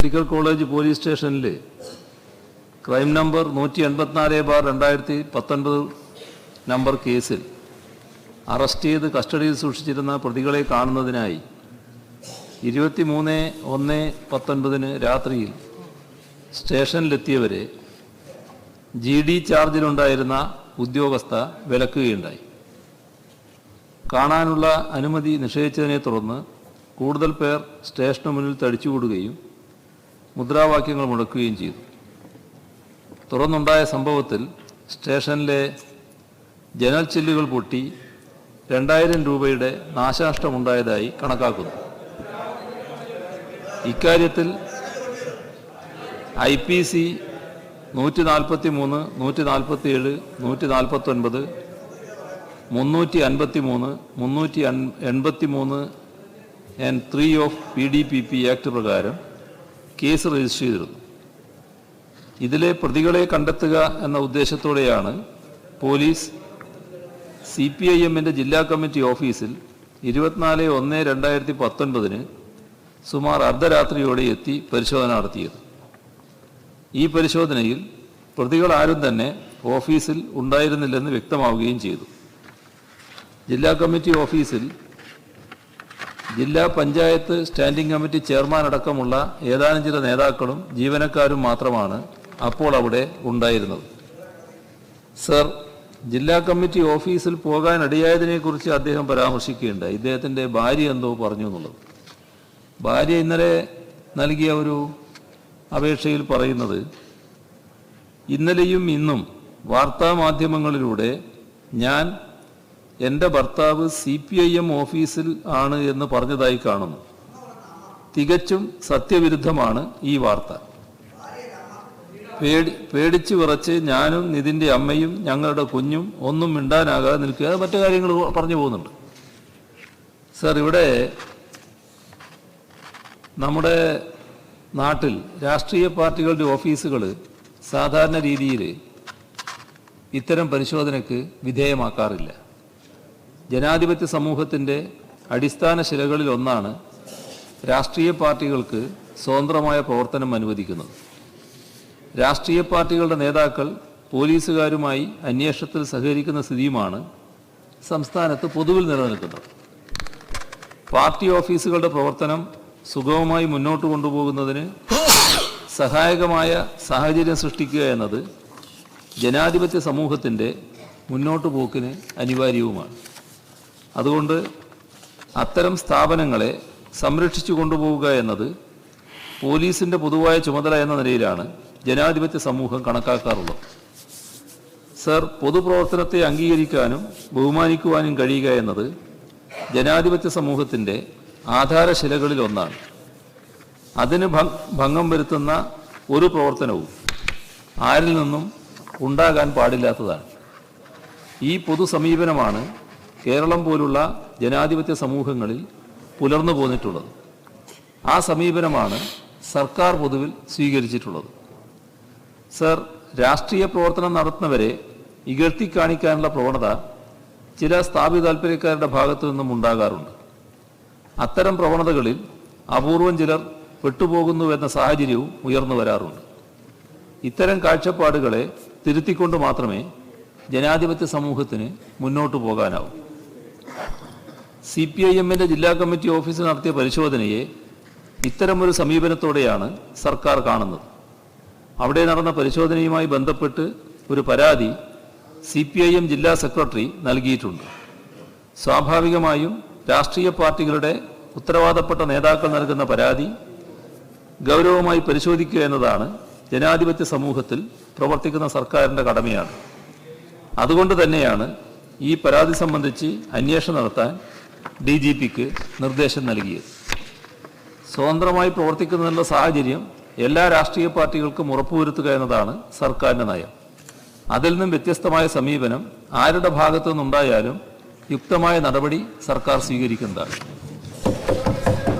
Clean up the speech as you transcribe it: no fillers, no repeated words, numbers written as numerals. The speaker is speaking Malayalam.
മെഡിക്കൽ കോളേജ് പോലീസ് സ്റ്റേഷനിൽ ക്രൈം നമ്പർ 184/2019 നമ്പർ കേസിൽ അറസ്റ്റ് ചെയ്ത് കസ്റ്റഡിയിൽ സൂക്ഷിച്ചിരുന്ന പ്രതികളെ കാണുന്നതിനായി 23/1/19 രാത്രിയിൽ സ്റ്റേഷനിലെത്തിയവരെ GD ചാർജിലുണ്ടായിരുന്ന ഉദ്യോഗസ്ഥ വിലക്കുകയുണ്ടായി. കാണാനുള്ള അനുമതി നിഷേധിച്ചതിനെ തുടർന്ന് കൂടുതൽ പേർ സ്റ്റേഷന് മുന്നിൽ തടിച്ചുകൂടുകയും മുദ്രാവാക്യങ്ങൾ മുഴക്കുകയും ചെയ്തു. തുടർന്നുണ്ടായ സംഭവത്തിൽ സ്റ്റേഷനിലെ ജനൽ ചില്ലുകൾ പൊട്ടി 2000 രൂപയുടെ നാശനഷ്ടമുണ്ടായതായി കണക്കാക്കുന്നു. ഇക്കാര്യത്തിൽ IPC 143, 147, 149, 353, 383 and 3 of PDPP act പ്രകാരം കേസ് രജിസ്റ്റർ ചെയ്തിരുന്നു. ഇതിലെ പ്രതികളെ കണ്ടെത്തുക എന്ന ഉദ്ദേശത്തോടെയാണ് പോലീസ് CPIMന്റെ ജില്ലാ കമ്മിറ്റി ഓഫീസിൽ 24/1/2019 സുമാർ അർദ്ധരാത്രിയോടെ എത്തി പരിശോധന നടത്തിയത്. ഈ പരിശോധനയിൽ പ്രതികൾ ആരും തന്നെ ഓഫീസിൽ ഉണ്ടായിരുന്നില്ലെന്ന് വ്യക്തമാവുകയും ചെയ്തു. ജില്ലാ കമ്മിറ്റി ഓഫീസിൽ ജില്ലാ പഞ്ചായത്ത് സ്റ്റാൻഡിംഗ് കമ്മിറ്റി ചെയർമാൻ അടക്കമുള്ള ഏതാനും ചില നേതാക്കളും ജീവനക്കാരും മാത്രമാണ് അപ്പോൾ അവിടെ ഉണ്ടായിരുന്നത്. സർ, ജില്ലാ കമ്മിറ്റി ഓഫീസിൽ പോകാനിടയായതിനെക്കുറിച്ച് അദ്ദേഹം പരാമർശിക്കുകയുണ്ടായി. ഇദ്ദേഹത്തിൻ്റെ ഭാര്യ എന്തോ പറഞ്ഞു എന്നുള്ളത്. ഭാര്യ ഇന്നലെ നൽകിയ ഒരു അപേക്ഷയിൽ പറയുന്നത്, ഇന്നലെയും ഇന്നും വാർത്താമാധ്യമങ്ങളിലൂടെ ഞാൻ എൻ്റെ ഭർത്താവ് CPIM ഓഫീസിൽ ആണ് എന്ന് പറഞ്ഞതായി കാണുന്നു. തികച്ചും സത്യവിരുദ്ധമാണ് ഈ വാർത്ത. പേടിച്ചു വിറച്ച് ഞാനും നിതിൻ്റെ അമ്മയും ഞങ്ങളുടെ കുഞ്ഞും ഒന്നും മിണ്ടാനാകാതെ നിൽക്കുക. മറ്റു കാര്യങ്ങൾ പറഞ്ഞു പോകുന്നുണ്ട്. സർ, ഇവിടെ നമ്മുടെ നാട്ടിൽ രാഷ്ട്രീയ പാർട്ടികളുടെ ഓഫീസുകൾ സാധാരണ രീതിയിൽ ഇത്തരം പരിശോധനയ്ക്ക് വിധേയമാക്കാറില്ല. ജനാധിപത്യ സമൂഹത്തിൻ്റെ അടിസ്ഥാന ശിലകളിൽ ഒന്നാണ് രാഷ്ട്രീയ പാർട്ടികൾക്ക് സ്വതന്ത്രമായ പ്രവർത്തനം അനുവദിക്കുന്നത്. രാഷ്ട്രീയ പാർട്ടികളുടെ നേതാക്കൾ പോലീസുകാരുമായി അന്വേഷണത്തിൽ സഹകരിക്കുന്ന സ്ഥിതിയുമാണ് സംസ്ഥാനത്ത് പൊതുവിൽ നിലനിൽക്കുന്നത്. പാർട്ടി ഓഫീസുകളുടെ പ്രവർത്തനം സുഗമമായി മുന്നോട്ട് കൊണ്ടുപോകുന്നതിന് സഹായകമായ സാഹചര്യം സൃഷ്ടിക്കുക എന്നത് ജനാധിപത്യ സമൂഹത്തിൻ്റെ മുന്നോട്ട് പോക്കിന് അനിവാര്യവുമാണ്. അതുകൊണ്ട് അത്തരം സ്ഥാപനങ്ങളെ സംരക്ഷിച്ചു കൊണ്ടുപോവുക എന്നത് പോലീസിൻ്റെ പൊതുവായ ചുമതല എന്ന നിലയിലാണ് ജനാധിപത്യ സമൂഹം കണക്കാക്കാറുള്ളത്. സർ, പൊതുപ്രവർത്തനത്തെ അംഗീകരിക്കാനും ബഹുമാനിക്കുവാനും കഴിയുക എന്നത് ജനാധിപത്യ സമൂഹത്തിൻ്റെ ആധാരശിലകളിൽ ഒന്നാണ്. അതിന് ഭംഗം വരുത്തുന്ന ഒരു പ്രവർത്തനവും ആരിൽ നിന്നും ഉണ്ടാകാൻ പാടില്ലാത്തതാണ്. ഈ പൊതു സമീപനമാണ് കേരളം പോലുള്ള ജനാധിപത്യ സമൂഹങ്ങളിൽ പുലർന്നു പോന്നിട്ടുള്ളത്. ആ സമീപനമാണ് സർക്കാർ പൊതുവിൽ സ്വീകരിച്ചിട്ടുള്ളത്. സർ, രാഷ്ട്രീയ പ്രവർത്തനം നടത്തുന്നവരെ ഇകഴ്ത്തി കാണിക്കാനുള്ള പ്രവണത ചില സ്ഥാപിത താൽപ്പര്യക്കാരുടെ ഭാഗത്തു നിന്നും ഉണ്ടാകാറുണ്ട്. അത്തരം പ്രവണതകളിൽ അപൂർവം ചിലർ പെട്ടുപോകുന്നുവെന്ന സാഹചര്യവും ഉയർന്നു വരാറുണ്ട്. ഇത്തരം കാഴ്ചപ്പാടുകളെ തിരുത്തിക്കൊണ്ട് മാത്രമേ ജനാധിപത്യ സമൂഹത്തിന് മുന്നോട്ട് പോകാനാവും. CPIMന്റെ ജില്ലാ കമ്മിറ്റി ഓഫീസിൽ നടത്തിയ പരിശോധനയെ ഇത്തരമൊരു സമീപനത്തോടെയാണ് സർക്കാർ കാണുന്നത്. അവിടെ നടന്ന പരിശോധനയുമായി ബന്ധപ്പെട്ട് ഒരു പരാതി CPIM ജില്ലാ സെക്രട്ടറി നൽകിയിട്ടുണ്ട്. സ്വാഭാവികമായും രാഷ്ട്രീയ പാർട്ടികളുടെ ഉത്തരവാദപ്പെട്ട നേതാക്കൾ നൽകുന്ന പരാതി ഗൗരവമായി പരിശോധിക്കുക എന്നതാണ് ജനാധിപത്യ സമൂഹത്തിൽ പ്രവർത്തിക്കുന്ന സർക്കാരിൻ്റെ കടമയാണ്. അതുകൊണ്ട് തന്നെയാണ് ഈ പരാതി സംബന്ധിച്ച് അന്വേഷണം നടത്താൻ DGPക്ക് നിർദ്ദേശം നൽകിയത്. സ്വതന്ത്രമായി പ്രവർത്തിക്കുന്നതിനുള്ള സാഹചര്യം എല്ലാ രാഷ്ട്രീയ പാർട്ടികൾക്കും ഉറപ്പുവരുത്തുക എന്നതാണ് സർക്കാരിൻ്റെ നയം. അതിൽ നിന്നും വ്യത്യസ്തമായ സമീപനം ആരുടെ ഭാഗത്തു നിന്നുണ്ടായാലും യുക്തമായ നടപടി സർക്കാർ സ്വീകരിക്കുന്നതാണ്.